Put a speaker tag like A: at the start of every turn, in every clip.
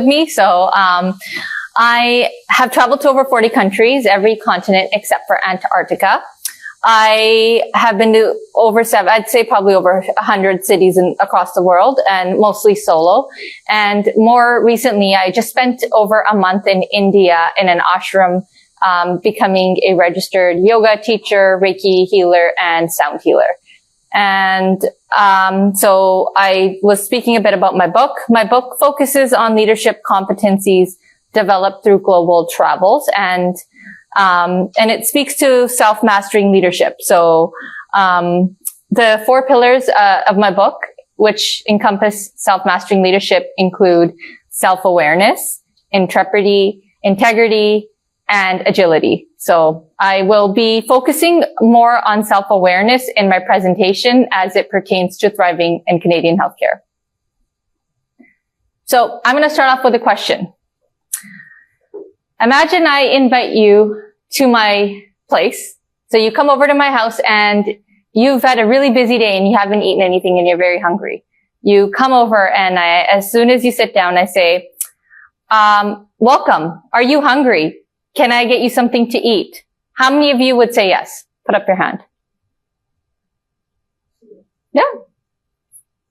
A: me. So, I have traveled to over 40 countries, every continent except for Antarctica. I have been to I'd say probably over 100 cities across the world, and mostly solo. And more recently, I just spent over a month in India in an ashram, becoming a registered yoga teacher, Reiki healer, and sound healer. And so I was speaking a bit about my book. My book focuses on leadership competencies developed through global travels, and it speaks to self-mastering leadership. So, the 4 pillars, of my book, which encompass self-mastering leadership, include self-awareness, intrepidity, integrity, and agility. So I will be focusing more on self-awareness in my presentation as it pertains to thriving in Canadian healthcare. So I'm going to start off with a question. Imagine I invite you to my place. So you come over to my house and you've had a really busy day and you haven't eaten anything and you're very hungry. You come over and as soon as you sit down, I say, welcome. Are you hungry? Can I get you something to eat? How many of you would say yes? Put up your hand. Yeah.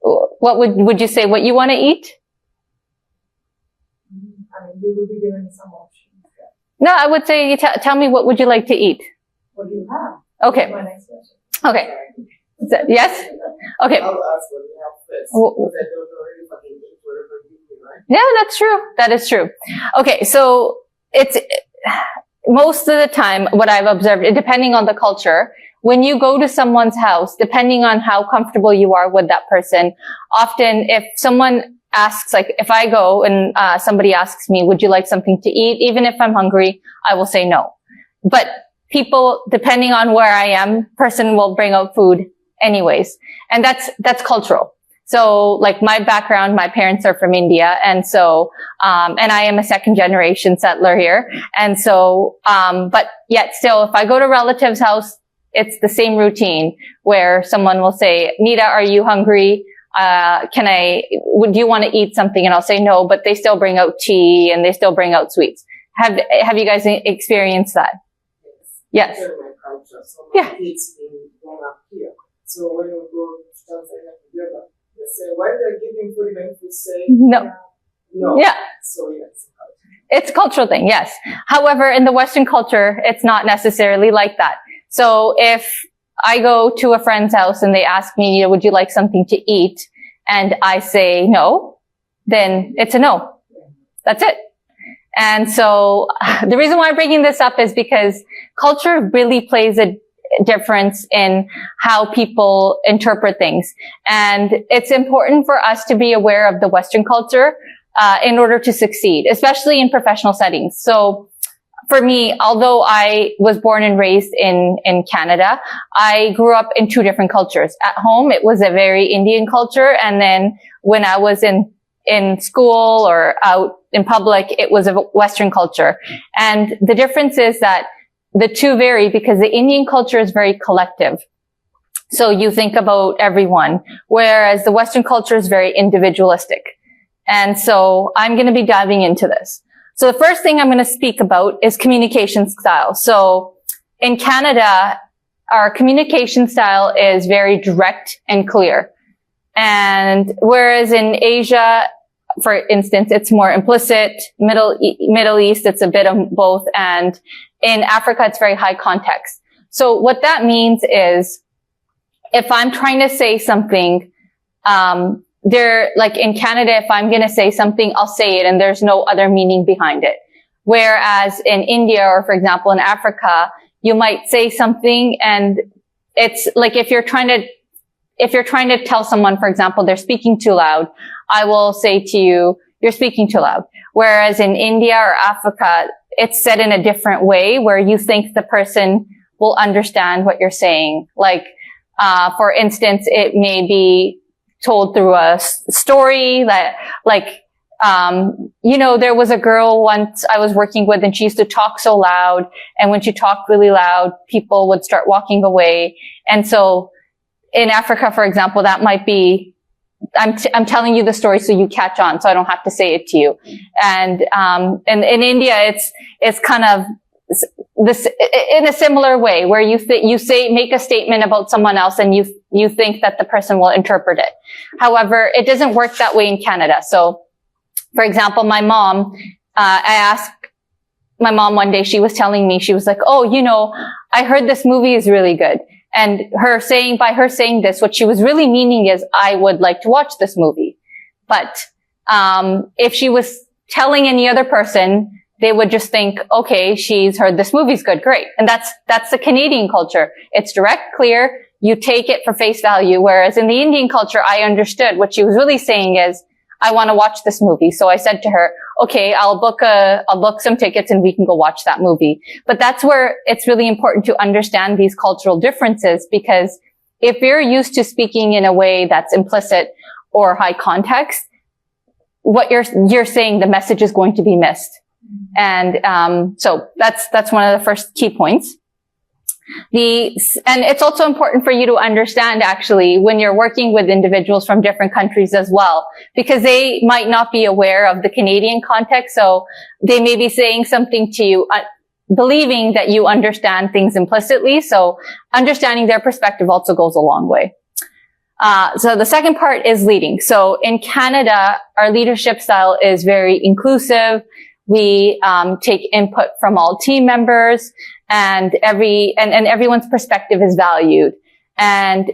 A: What would you say? What you want to eat?
B: We will be given some options.
A: No, I would say, tell me, what would you like to eat?
B: What do you have?
A: Okay.
B: My next question.
A: Okay. Yes? Okay.
B: I'll ask what you have first. Because I don't know if I can eat whatever you do, right?
A: Yeah, that's true. That is true. Okay. So it's most of the time what I've observed, depending on the culture, when you go to someone's house, depending on how comfortable you are with that person, often if someone asks, like if I go and somebody asks me, would you like something to eat? Even if I'm hungry, I will say no. But people, depending on where I am, person will bring out food anyways. And that's cultural. So like my background, my parents are from India. And so, and I am a second generation settler here. And so, but yet still, if I go to a relative's house, it's the same routine where someone will say, Neeta, are you hungry? Do you want to eat something? And I'll say no, but they still bring out tea and they still bring out sweets. Have you guys experienced that? Yes.
B: In my culture, so
A: yeah.
B: My kids being grown up here. So when you go to Tanzania together, they say, why they're giving food, when you say
A: no.
B: No.
A: Yeah.
B: So yes.
A: It's a cultural thing, yes. However, in the Western culture, it's not necessarily like that. So if I go to a friend's house and they ask me, would you like something to eat? And I say no, then it's a no. That's it. And so the reason why I'm bringing this up is because culture really plays a difference in how people interpret things. And it's important for us to be aware of the Western culture in order to succeed, especially in professional settings. So for me, although I was born and raised in Canada, I grew up in 2 different cultures. At home, it was a very Indian culture. And then when I was in school or out in public, it was a Western culture. And the difference is that the 2 vary because the Indian culture is very collective. So you think about everyone, whereas the Western culture is very individualistic. And so I'm going to be diving into this. So the first thing I'm going to speak about is communication style. So in Canada, our communication style is very direct and clear. And whereas in Asia, for instance, it's more implicit. Middle East, it's a bit of both. And in Africa, it's very high context. So what that means is if I'm trying to say something, like in Canada, if I'm going to say something, I'll say it and there's no other meaning behind it. Whereas in India or, for example, in Africa, you might say something and it's like if you're trying to tell someone, for example, they're speaking too loud, I will say to you, you're speaking too loud. Whereas in India or Africa, it's said in a different way where you think the person will understand what you're saying. Like, for instance, it may be told through a story that like, there was a girl once I was working with and she used to talk so loud. And when she talked really loud, people would start walking away. And so in Africa, for example, that might be I'm telling you the story so you catch on, so I don't have to say it to you. And in India, it's kind of this in a similar way, where you make a statement about someone else and you think that the person will interpret it. However, it doesn't work that way in Canada. So, for example, my mom, I asked my mom one day, she was telling me, she was like, oh, I heard this movie is really good. And by her saying this, what she was really meaning is, I would like to watch this movie. But, if she was telling any other person, they would just think, okay, she's heard this movie's good, great. And that's the Canadian culture. It's direct, clear, you take it for face value. Whereas in the Indian culture, I understood what she was really saying is, I want to watch this movie. So I said to her, okay, I'll book some tickets and we can go watch that movie. But that's where it's really important to understand these cultural differences, because if you're used to speaking in a way that's implicit or high context, what you're saying, the message is going to be missed. And so that's one of the first key points. And it's also important for you to understand, actually, when you're working with individuals from different countries as well, because they might not be aware of the Canadian context. So they may be saying something to you, believing that you understand things implicitly. So understanding their perspective also goes a long way. So the second part is leading. So in Canada, our leadership style is very inclusive. We take input from all team members, and everyone's perspective is valued. And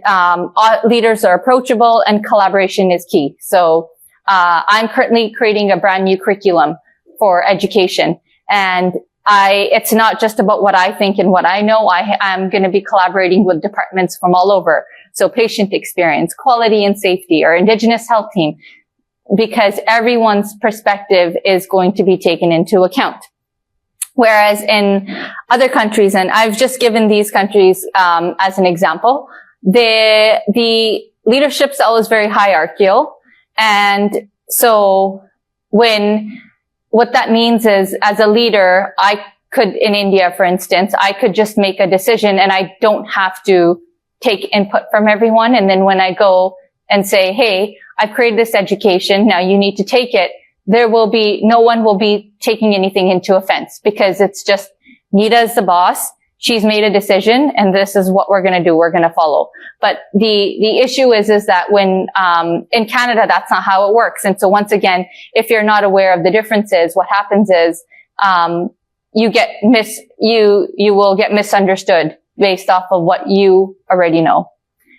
A: leaders are approachable, and collaboration is key. So I'm currently creating a brand new curriculum for education, and it's not just about what I think and what I know. I'm going to be collaborating with departments from all over. So patient experience, quality and safety, or Indigenous health team, because everyone's perspective is going to be taken into account. Whereas in other countries, and I've just given these countries as an example, the leadership style is very hierarchical. And so what that means is, as a leader, in India, for instance, I could just make a decision and I don't have to take input from everyone. And then when I go and say, hey, I've created this education, now you need to take it, no one will be taking anything into offense, because it's just, Neeta's the boss, she's made a decision, and this is what we're going to do, we're going to follow. But the issue is that when, in Canada, that's not how it works. And so once again, if you're not aware of the differences, what happens is, you will get misunderstood based off of what you already know.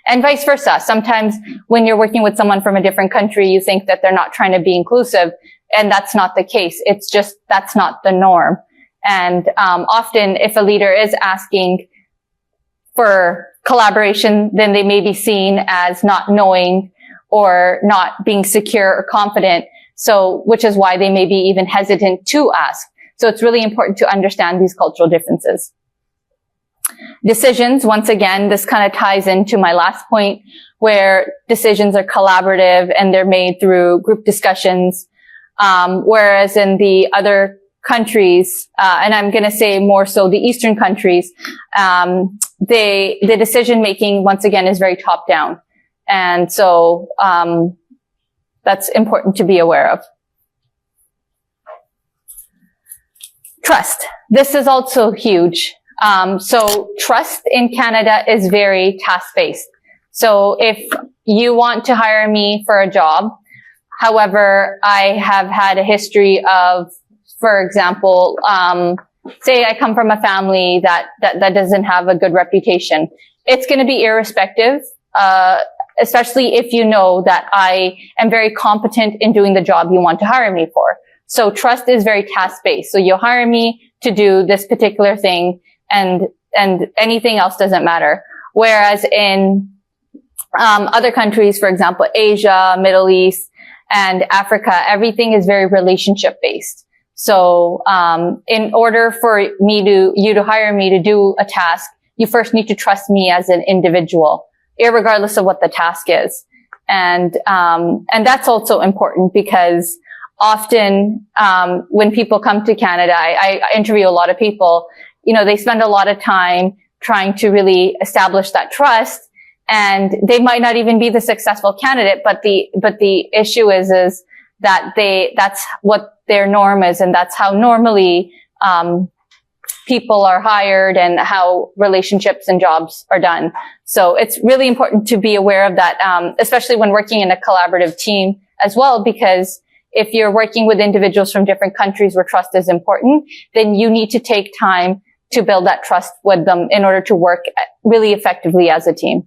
A: And vice versa. Sometimes when you're working with someone from a different country, you think that they're not trying to be inclusive, and that's not the case. It's just, that's not the norm. And often if a leader is asking for collaboration, then they may be seen as not knowing or not being secure or confident. So, which is why they may be even hesitant to ask. So it's really important to understand these cultural differences. Decisions, once again, this kind of ties into my last point, where decisions are collaborative and they're made through group discussions. Whereas in the other countries, and I'm going to say more so the Eastern countries, the decision making, once again, is very top down. And so, that's important to be aware of. Trust. This is also huge. So trust in Canada is very task-based. So if you want to hire me for a job, however, I have had a history of, for example, say I come from a family that doesn't have a good reputation. It's going to be irrespective, especially if you know that I am very competent in doing the job you want to hire me for. So trust is very task-based. So you'll hire me to do this particular thing, and anything else doesn't matter. Whereas in other countries, for example, Asia, Middle East, and Africa, everything is very relationship-based. So in order for you to hire me to do a task, you first need to trust me as an individual, irregardless of what the task is. And that's also important, because often when people come to Canada, I interview a lot of people, they spend a lot of time trying to really establish that trust. and they might not even be the successful candidate, but the issue is that that's what their norm is, and that's how normally, people are hired and how relationships and jobs are done. So it's really important to be aware of that, especially when working in a collaborative team as well, because if you're working with individuals from different countries where trust is important, then you need to take time to build that trust with them in order to work really effectively as a team.